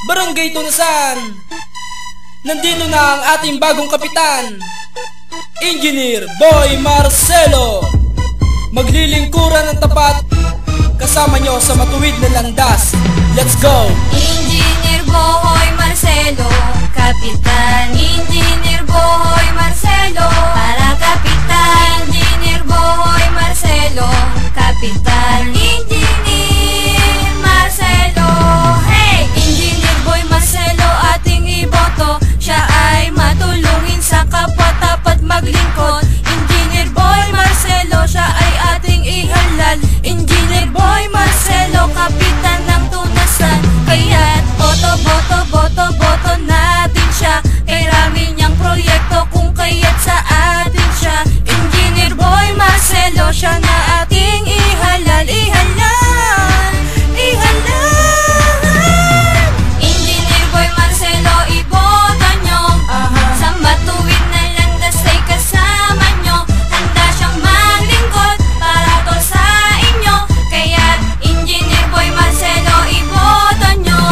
Barangay Tunasan. Nandito na ang ating bagong kapitan, Engineer Boy Marcelo. Maglilingkuran ng tapat, kasama nyo sa matuwid na landas. Let's go! Engineer Boy Marcelo, kapitan. Engineer Boy Marcelo, para kapitan. Engineer Boy Marcelo, kapitan. Engineer Marcelo, hey! Engineer Boy Marcelo ating iboto. Siya ay matulungin sa kapwa, tapat maglingkod. Engineer Boy Marcelo, siya ay ating ihalal. Engineer Boy Marcelo, kapitan ng Tunasan. Kaya't boto, boto, boto, boto natin siya. Kay rami niyang proyekto kung kaya't sa atin siya. Engineer Boy Marcelo, siya na ating ihalal, ihalal, ihalal. Engineer Boy Marcelo, iboto nyo. Sa matuwid na landas ay kasama nyo. Handa siyang maglingkod para to sa inyo. Kaya't Engineer Boy Marcelo, iboto nyo.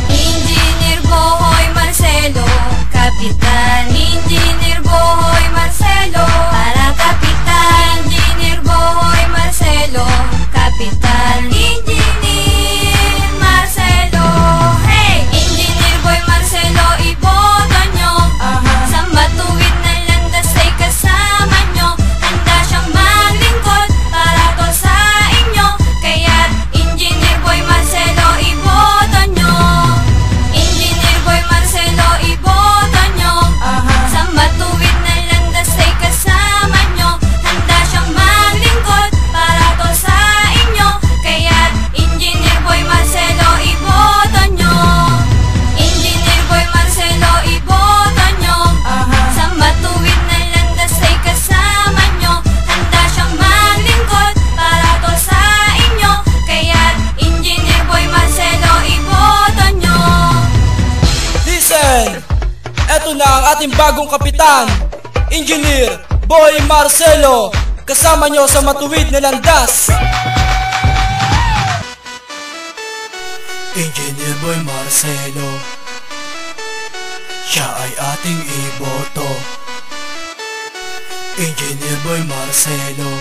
Engineer Boy Marcelo, kapitan. Engineer Boy Marcelo, para kapitan. Engineer Boy Marcelo, kapitan. Engineer Marcelo, hey! Engineer Boy Marcelo, iboto nyo. Sa matuwid na landas ay kasama nyo. Handa siyang maglingkod para to sa inyo. Kaya't Engineer Boy Marcelo, iboto nyo. Engineer Boy Marcelo, iboto nyo. Sa matuwid na landas ay kasama nyo. Handa siyang maglingkod para to sa inyo. Kaya't Engineer Boy Marcelo, iboto nyo. Engineer Boy Marcelo, iboto nyo. Sa matuwid na landas ay kasama nyo. Handa siyang maglingkod para to sa inyo. Kaya't Engineer Boy Marcelo, iboto nyo. Listen! Eto na ang ating bagong kapitan, Engineer Boy Marcelo. Kasama nyo sa matuwid na landas. Engineer Boy Marcelo, siya ay ating iboto. Engineer Boy Marcelo,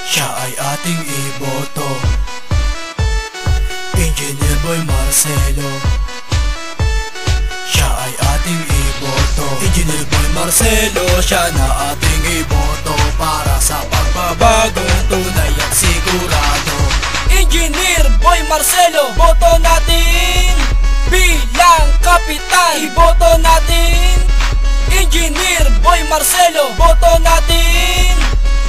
siya ay ating iboto. Engineer Boy Marcelo, siya ay ating iboto. Engineer Boy Marcelo, siya na ating iboto. Para sa pagbabagong tunay at sigurado. Engineer Boy Marcelo, boto natin bilang kapitan. Iboto natin Engineer Boy Marcelo, boto natin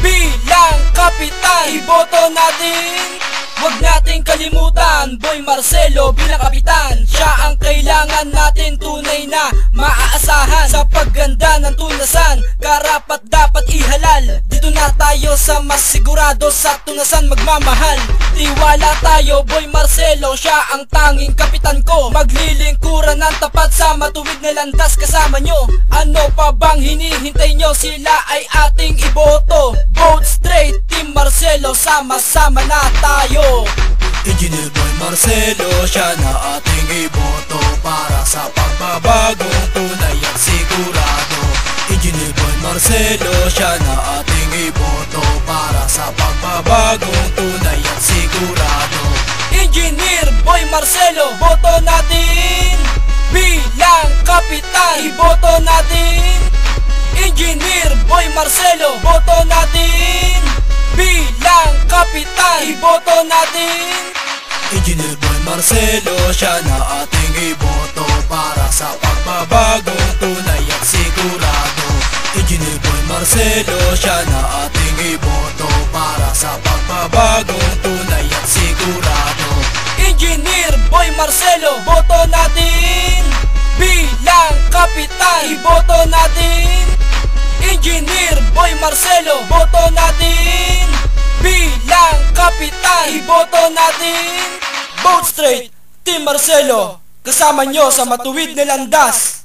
bilang kapitan. Iboto natin. Huwag nating kalimutan, Boy Marcelo bilang kapitan. Siya ang kailangan natin, tunay na maaasahan. Sa pagganda ng Tunasan, karapat dapat ihalal. Dito na tayo sa mas sigurado, sa Tunasan magmamahal. Tiwala tayo, Boy Marcelo, siya ang tanging kapitan ko. Maglilingkuran ng tapat sa matuwid na landas kasama nyo. Ano pa bang hinihintay nyo? Sila ay ating iboto. Vote straight, Team Marcelo, sama-sama na tayo. Engineer Boy Marcelo, siya na ating iboto. Para sa pagbabagong tunay at sigurado. Engineer Boy Marcelo, siya na ating iboto. Para sa pagbabagong tunay at sigurado. Engineer Boy Marcelo, boto natin bilang kapitan. Iboto natin Engineer Boy Marcelo, boto natin bilang kapitan. Iboto natin Engineer Boy Marcelo, siya na ating iboto. Para sa pagbabagong tunay at sigurado. Engineer Boy Marcelo, siya na ating iboto. Para sa pagbabagong tunay at sigurado. Engineer Boy Marcelo, boto natin bilang kapitan. Iboto natin Engineer Boy Marcelo, boto natin bilang kapitan. Iboto natin. Vote straight, Team Marcelo, kasama nyo sa matuwid na landas.